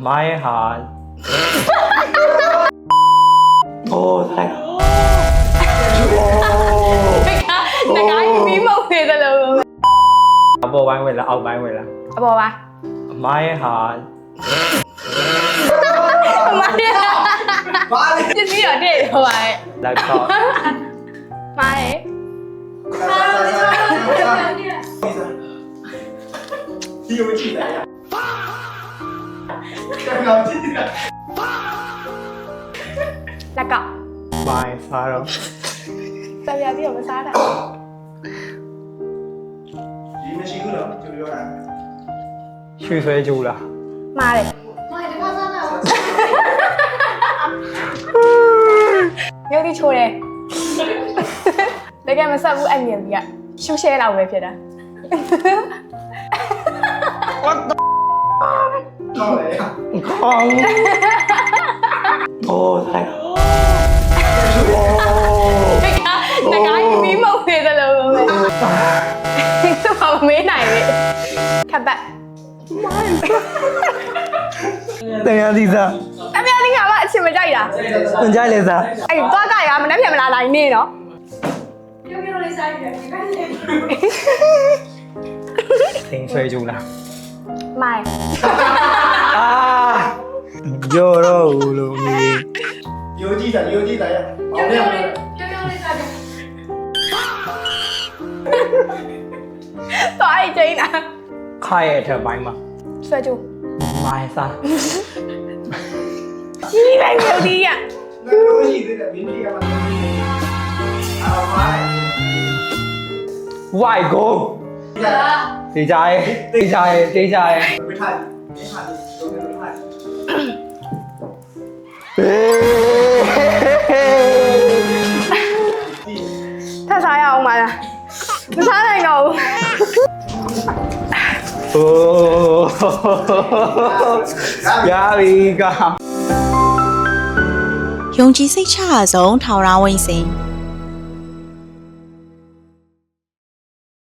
My heart โอ้ใช่တကားမီးမုံနေတယ်လို့ အပေါ်ပိုင်းဝင်လားအောက်ပိုင်းဝင်လား အပေါ်ပါ My heart မရဘာလဲပြည့်ပြီးတော့တဲ့ဟိုပါ laptop မားဒီလိုကြည့်လိုက်ရကျွန်တော်ကြည့်တယ် လက်က My စားတော့ တော်ရပြီးတော့မစားတာ ဒီမရှိဘူးနော်ကျွန်တော်ပြောတာ ရွှေဆွဲကြိုးလား မားတယ်ရုပ်တိချိုးတယ်တကယ်မဆက်ဘူးအဲ့မြင်ကြီးကရှူရှဲလောက်ပဲဖြစ်တာ တော့လေ ခေါင်းโอ้ใช่တကားမီးမုံနေတယ်လို့သူကမေးနိုင်လေခပ်ပတ် တရားစီစား အမေလေးကမှအချင်မကြိုက်တာ ညကြိုက်လေစား အဲ့သွားကြရမနှက်ပြန်မလာနိုင်နေနော် သင်ဆွဲကြိုးလား မိုင် အာကြော်တော့လို့မီ ရိုးကြည့်တာရိုးကြည့်တာရအောင်လေ သွားအိတ်ချင်းတာ ခိုင်ရဲ့ထက်ပိုင်းမှာ ဆွဲကြိုး My စား ကြီးပဲမျိုးဒီက လို့ရှိသေးတယ်မင်းကြီးကမှအားပါလေ Why go တေးကြရဲ့တေးကြရဲ့တေးကြရဲ့ ဝိထားဒီထားဒီတော့ဝိထား ထပ်စားရအောင်ပါလားမစားနိုင်တော့ဘူး โอ้ยาบีกา ယုံကြည်စိတ်ချရဆုံးထာဝရဝိဉ္စင်